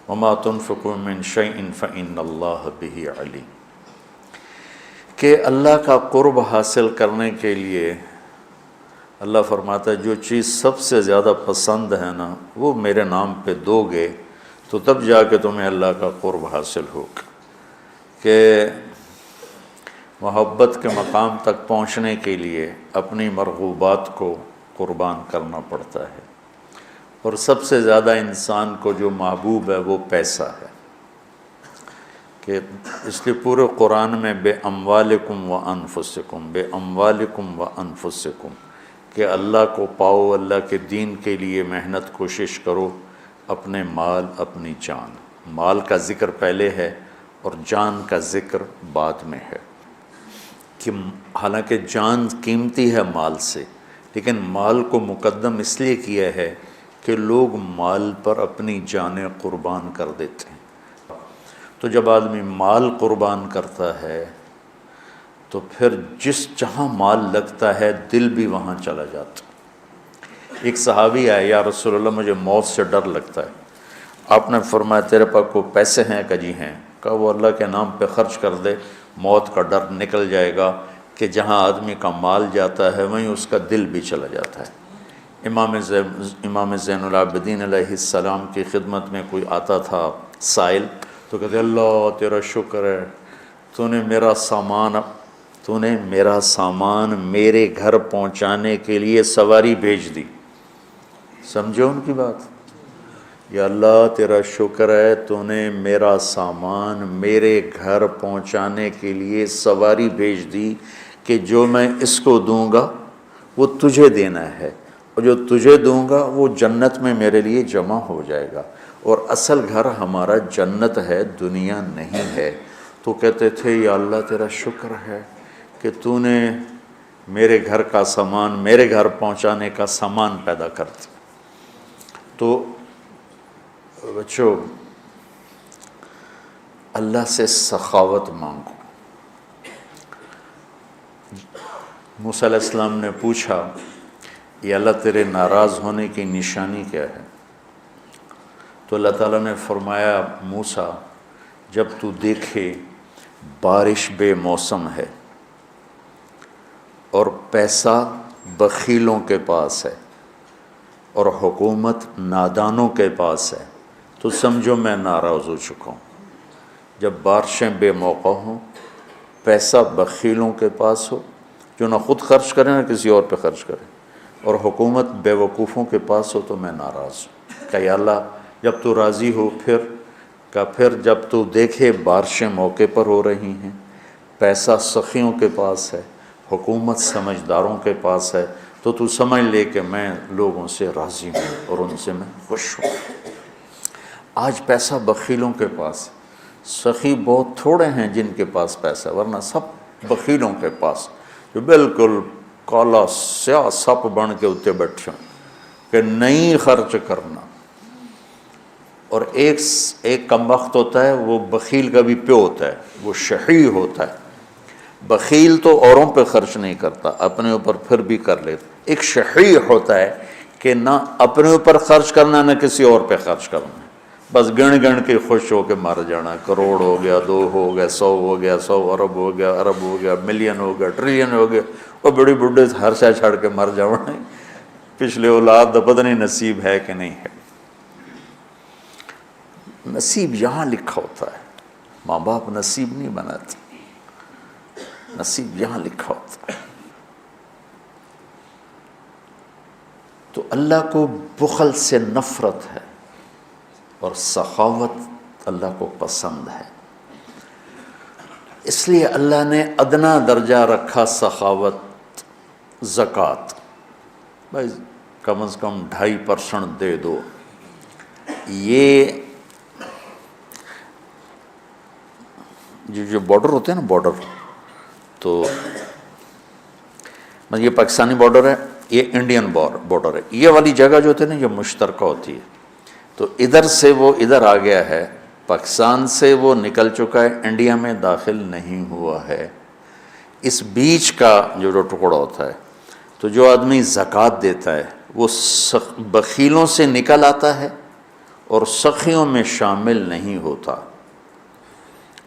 وما تنفقوا من شيء فإن الله به عليم، کہ اللہ کا قرب حاصل کرنے کے لیے اللہ فرماتا ہے جو چیز سب سے زیادہ پسند ہے نا وہ میرے نام پہ دو گے تو تب جا کے تمہیں اللہ کا قرب حاصل ہوگا، کہ محبت کے مقام تک پہنچنے کے لیے اپنی مرغوبات کو قربان کرنا پڑتا ہے، اور سب سے زیادہ انسان کو جو محبوب ہے وہ پیسہ ہے، کہ اس لیے پورے قرآن میں بے اموالکم و انفسکم، بے اموالکم و انفسکم، کہ اللہ کو پاؤ، اللہ کے دین کے لیے محنت کوشش کرو، اپنے مال اپنی جان، مال کا ذکر پہلے ہے اور جان کا ذکر بعد میں ہے، کہ حالانکہ جان قیمتی ہے مال سے، لیکن مال کو مقدم اس لیے کیا ہے کہ لوگ مال پر اپنی جانیں قربان کر دیتے ہیں۔ تو جب آدمی مال قربان کرتا ہے تو پھر جہاں مال لگتا ہے دل بھی وہاں چلا جاتا۔ ایک صحابی آئے، یا رسول اللہ مجھے موت سے ڈر لگتا ہے، آپ نے فرمایا تیرے پاس کو پیسے ہیں؟ کہ جی ہیں۔ کہا وہ اللہ کے نام پہ خرچ کر دے، موت کا ڈر نکل جائے گا، کہ جہاں آدمی کا مال جاتا ہے وہیں اس کا دل بھی چلا جاتا ہے۔ امام زین العابدین علیہ السلام کی خدمت میں کوئی آتا تھا سائل، تو کہتے اللہ تیرا شکر ہے، تو نے میرا سامان میرے گھر پہنچانے کے لیے سواری بھیج دی۔ سمجھو ان کی بات، یا اللہ تیرا شکر ہے تو نے میرا سامان میرے گھر پہنچانے کے لیے سواری بھیج دی، کہ جو میں اس کو دوں گا وہ تجھے دینا ہے، اور جو تجھے دوں گا وہ جنت میں میرے لیے جمع ہو جائے گا، اور اصل گھر ہمارا جنت ہے، دنیا نہیں ہے۔ تو کہتے تھے یا اللہ تیرا شکر ہے کہ تو نے میرے گھر کا سامان میرے گھر پہنچانے کا سامان پیدا کر دیا۔ تو بچوں اللہ سے سخاوت مانگو۔ موسیٰ علیہ السلام نے پوچھا یا اللہ تیرے ناراض ہونے کی نشانی کیا ہے؟ تو اللہ تعالیٰ نے فرمایا موسیٰ جب تو دیکھے بارش بے موسم ہے اور پیسہ بخیلوں کے پاس ہے اور حکومت نادانوں کے پاس ہے تو سمجھو میں ناراض ہو چکا ہوں۔ جب بارشیں بے موقع ہوں، پیسہ بخیلوں کے پاس ہو جو نہ خود خرچ کریں نہ کسی اور پہ خرچ کریں، اور حکومت بے وقوفوں کے پاس ہو تو میں ناراض ہوں۔ کہ یا اللہ جب تو راضی ہو پھر جب تو دیکھے بارشیں موقع پر ہو رہی ہیں، پیسہ سخیوں کے پاس ہے، حکومت سمجھداروں کے پاس ہے، تو سمجھ لے کہ میں لوگوں سے راضی ہوں اور ان سے میں خوش ہوں۔ آج پیسہ بخیلوں کے پاس ہے، سخی بہت تھوڑے ہیں جن کے پاس پیسہ، ورنہ سب بخیلوں کے پاس، جو بالکل کالا سیاہ سپ بن کے اتنے بیٹھے ہوں کہ نہیں خرچ کرنا۔ اور ایک کم وقت ہوتا ہے، وہ بخیل کا بھی پیو ہوتا ہے، وہ شحیح ہوتا ہے۔ بخیل تو اوروں پہ خرچ نہیں کرتا، اپنے اوپر پھر بھی کر لیتا۔ ایک شحیح ہوتا ہے کہ نہ اپنے اوپر خرچ کرنا نہ کسی اور پہ خرچ کرنا، بس گن کے خوش ہو کے مر جانا۔ کروڑ ہو گیا، 2 ہو گیا، 100 ہو گیا، 100 ارب ہو گیا، ارب ہو گیا، ملین ہو گیا، ٹریلین ہو گیا، اور بڑی بڈھے ہر شے چھڑ کے مر جانا۔ پچھلے اولاد پتہ نہیں نصیب ہے کہ نہیں ہے۔ نصیب یہاں لکھا ہوتا ہے، ماں باپ نصیب نہیں بناتے، نصیب یہاں لکھا ہوتا ہے۔ تو اللہ کو بخل سے نفرت ہے اور سخاوت اللہ کو پسند ہے، اس لیے اللہ نے ادنا درجہ رکھا سخاوت، زکوٰۃ، بھائی کم از کم 2.5% دے دو۔ یہ جو بارڈر ہوتے ہیں نا، بارڈر، تو یہ پاکستانی بارڈر ہے، یہ انڈین بارڈر ہے، یہ والی جگہ جو ہوتی ہے نا یہ مشترکہ ہوتی ہے، تو ادھر سے وہ ادھر آ گیا ہے، پاکستان سے وہ نکل چکا ہے، انڈیا میں داخل نہیں ہوا ہے، اس بیچ کا جو ٹکڑا ہوتا ہے، تو جو آدمی زکوٰۃ دیتا ہے وہ بخیلوں سے نکل آتا ہے اور سخیوں میں شامل نہیں ہوتا۔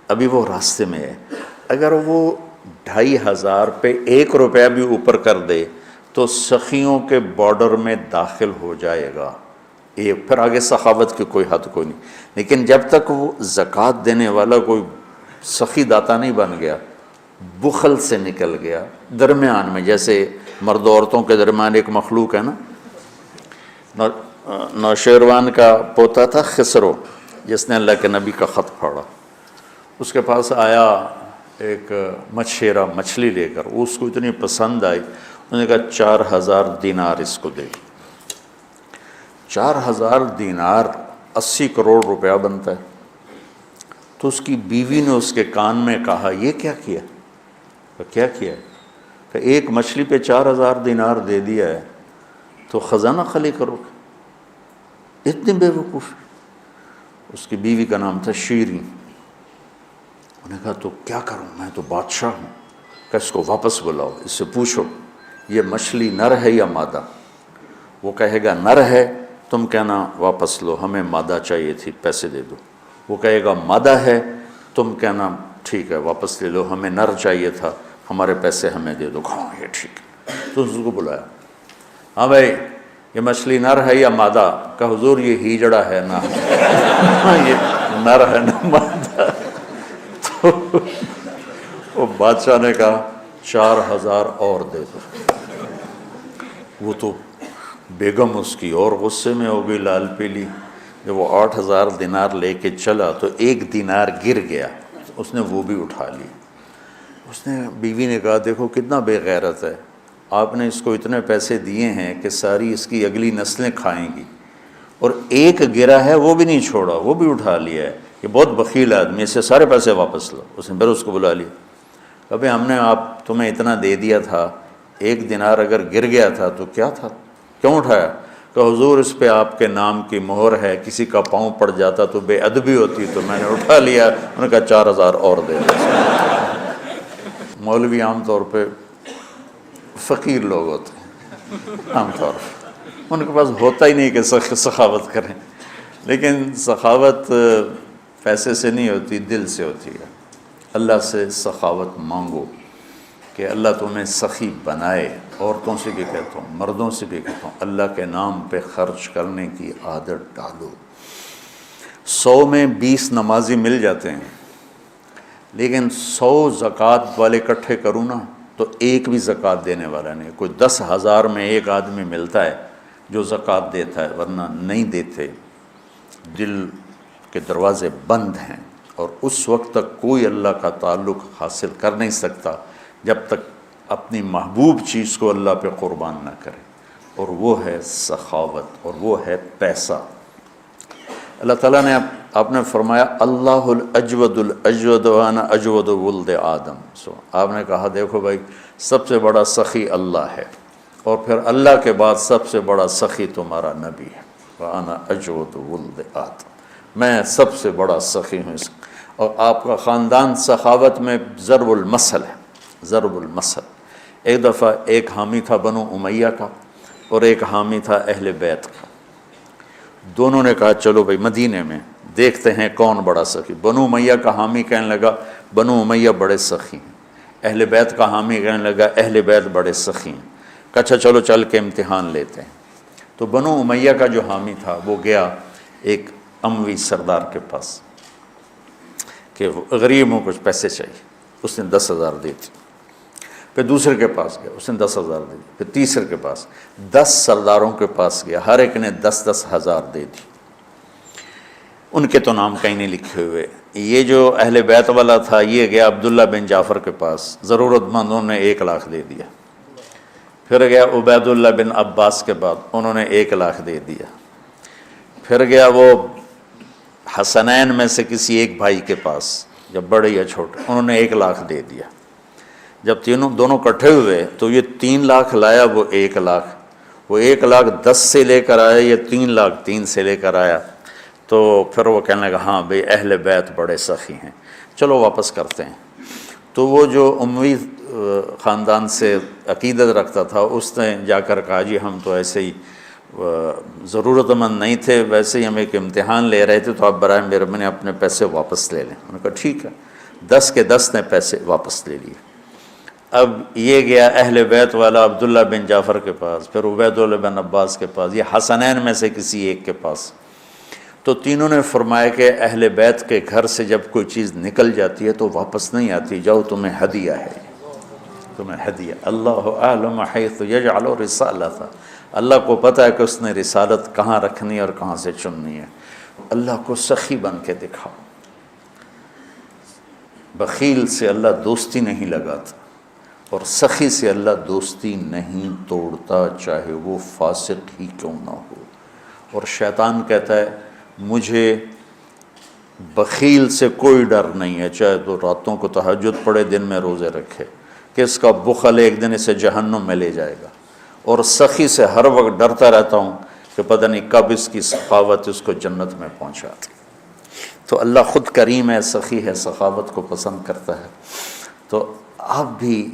ابھی وہ راستے میں ہے، اگر وہ 2500 پہ 1 روپیہ بھی اوپر کر دے تو سخیوں کے بارڈر میں داخل ہو جائے گا۔ پھر آگے سخاوت کی کوئی حد کوئی نہیں، لیکن جب تک وہ زکوٰۃ دینے والا کوئی سخی داتا نہیں بن گیا، بخل سے نکل گیا، درمیان میں، جیسے مرد و عورتوں کے درمیان ایک مخلوق ہے نا، نوشیروان کا پوتا تھا خسرو، جس نے اللہ کے نبی کا خط پڑھا، اس کے پاس آیا ایک مچھیرا مچھلی لے کر، اس کو اتنی پسند آئی، انہوں نے کہا 4000 دینار اس کو دے۔ 4000 دینار 80 کروڑ روپیہ بنتا ہے۔ تو اس کی بیوی نے اس کے کان میں کہا، یہ کیا کیا؟ کیا کیا ہے؟ کہ ایک مچھلی پہ 4000 دینار دے دیا ہے تو خزانہ خالی کرو گے؟ اتنی بے وقوف۔ اس کی بیوی کا نام تھا شیریں۔ انہوں نے کہا تو کیا کروں، میں تو بادشاہ ہوں، کہ اس کو واپس بلاؤ، اس سے پوچھو یہ مچھلی نر ہے یا مادہ؟ وہ کہے گا نر ہے، تم کہنا واپس لو، ہمیں مادہ چاہیے تھی، پیسے دے دو۔ وہ کہے گا مادہ ہے، تم کہنا ٹھیک ہے واپس لے لو، ہمیں نر چاہیے تھا، ہمارے پیسے ہمیں دے دو۔ ہاں یہ ٹھیک ہے۔ تو اس کو بلایا، ہاں بھائی یہ مچھلی نر ہے یا مادہ؟ کہ حضور یہ ہیجڑا ہے نا، یہ نر ہے نا مادہ۔ تو وہ بادشاہ نے کہا 4000 اور دے دو۔ وہ تو بیگم اس کی اور غصے میں ہو گئی، لال پیلی۔ جب وہ 8000 دینار لے کے چلا تو 1 دینار گر گیا، اس نے وہ بھی اٹھا لی۔ اس نے بیوی نے کہا دیکھو کتنا بے غیرت ہے، آپ نے اس کو اتنے پیسے دیے ہیں کہ ساری اس کی اگلی نسلیں کھائیں گی، اور ایک گرا ہے وہ بھی نہیں چھوڑا، وہ بھی اٹھا لیا ہے، یہ بہت بخیل آدمی، اس سے سارے پیسے واپس لو۔ اس نے پھر اس کو بلا لیا، ابھی ہم نے آپ تمہیں اتنا دے دیا تھا، 1 دینار اگر گر گیا تھا تو کیا تھا، کیوں اٹھایا؟ کہ حضور اس پہ آپ کے نام کی مہر ہے، کسی کا پاؤں پڑ جاتا تو بے ادبی ہوتی، تو میں نے اٹھا لیا۔ انہوں نے کہا 4000 اور دے دو۔ مولوی عام طور پہ فقیر لوگ ہوتے ہیں، عام طور پہ ان کے پاس ہوتا ہی نہیں کہ سخاوت کریں، لیکن سخاوت پیسے سے نہیں ہوتی، دل سے ہوتی ہے۔ اللہ سے سخاوت مانگو کہ اللہ تمہیں سخی بنائے۔ عورتوں سے بھی کہتا ہوں، مردوں سے بھی کہتا ہوں، اللہ کے نام پہ خرچ کرنے کی عادت ڈالو۔ 100 میں 20 نمازی مل جاتے ہیں، لیکن 100 زکوٰۃ والے اکٹھے کروں نا تو ایک بھی زکوٰۃ دینے والا نہیں۔ کوئی 10,000 میں ایک آدمی ملتا ہے جو زکوٰۃ دیتا ہے، ورنہ نہیں دیتے۔ دل کے دروازے بند ہیں، اور اس وقت تک کوئی اللہ کا تعلق حاصل کر نہیں سکتا جب تک اپنی محبوب چیز کو اللہ پہ قربان نہ کرے، اور وہ ہے سخاوت، اور وہ ہے پیسہ۔ اللہ تعالیٰ نے آپ نے فرمایا اللہ الاجود الاجود وانا اجود ولد آدم۔ آپ نے کہا دیکھو بھائی سب سے بڑا سخی اللہ ہے، اور پھر اللہ کے بعد سب سے بڑا سخی تمہارا نبی ہے، وانا اجود ولد آدم، میں سب سے بڑا سخی ہوں۔ اور آپ کا خاندان سخاوت میں ضرب المثل ہے، ضرب المثل۔ ایک دفعہ ایک حامی تھا بنو امیہ کا، اور ایک حامی تھا اہل بیت کا۔ دونوں نے کہا چلو بھائی مدینے میں دیکھتے ہیں کون بڑا سخی۔ بنو امیہ کا حامی کہنے لگا بنو امیہ بڑے سخی ہیں، اہل بیت کا حامی کہنے لگا اہل بیت بڑے سخی ہیں۔ کہا اچھا چلو چل کے امتحان لیتے ہیں۔ تو بنو امیہ کا جو حامی تھا وہ گیا ایک اموی سردار کے پاس کہ غریب ہوں کچھ پیسے چاہیے، اس نے 10,000 دے دی۔ پھر دوسرے کے پاس گیا، اس نے 10,000 دے دی۔ پھر تیسرے کے پاس، 10 سرداروں کے پاس گیا، ہر ایک نے 10,000 دے دی۔ ان کے تو نام کہیں نہیں لکھے ہوئے۔ یہ جو اہل بیت والا تھا یہ گیا عبداللہ بن جعفر کے پاس، ضرورت مندوں نے 1,00,000 دے دیا۔ پھر گیا عبید اللہ بن عباس کے بعد، انہوں نے 1,00,000 دے دیا۔ پھر گیا وہ حسنین میں سے کسی ایک بھائی کے پاس، جب بڑے یا چھوٹے، انہوں نے 1,00,000 دے دیا۔ جب دونوں اکٹھے ہوئے تو یہ 3,00,000 لایا، وہ 1,00,000، وہ 1,00,000 10 سے لے کر آیا، یہ 3,00,000 3 سے لے کر آیا۔ تو پھر وہ کہنے لگا ہاں بھئی اہل بیت بڑے سخی ہیں، چلو واپس کرتے ہیں۔ تو وہ جو اموی خاندان سے عقیدت رکھتا تھا اس نے جا کر کہا جی ہم تو ایسے ہی ضرورت مند نہیں تھے، ویسے ہی ہم ایک امتحان لے رہے تھے، تو آپ برائے مہربانی اپنے پیسے واپس لے لیں۔ انہوں نے کہا ٹھیک ہے، 10 کے 10 نے پیسے واپس لے لیے۔ اب یہ گیا اہل بیت والا عبداللہ بن جعفر کے پاس، پھر عبید اللہ بن عباس کے پاس، یہ حسنین میں سے کسی ایک کے پاس۔ تو تینوں نے فرمایا کہ اہل بیت کے گھر سے جب کوئی چیز نکل جاتی ہے تو واپس نہیں آتی، جاؤ تمہیں ہدیہ ہے، تمہیں ہدیہ۔ اللہ اعلم حیث یجعل رسالتہ، اللہ کو پتہ ہے کہ اس نے رسالت کہاں رکھنی اور کہاں سے چننی ہے۔ اللہ کو سخی بن کے دکھاؤ۔ بخیل سے اللہ دوستی نہیں لگاتا، اور سخی سے اللہ دوستی نہیں توڑتا، چاہے وہ فاسق ہی کیوں نہ ہو۔ اور شیطان کہتا ہے مجھے بخیل سے کوئی ڈر نہیں ہے، چاہے تو راتوں کو تہجد پڑھے، دن میں روزے رکھے، کہ اس کا بخل ایک دن اسے جہنم میں لے جائے گا۔ اور سخی سے ہر وقت ڈرتا رہتا ہوں کہ پتہ نہیں کب اس کی سخاوت اس کو جنت میں پہنچاتی۔ تو اللہ خود کریم ہے، سخی ہے، سخاوت کو پسند کرتا ہے۔ تو آپ بھی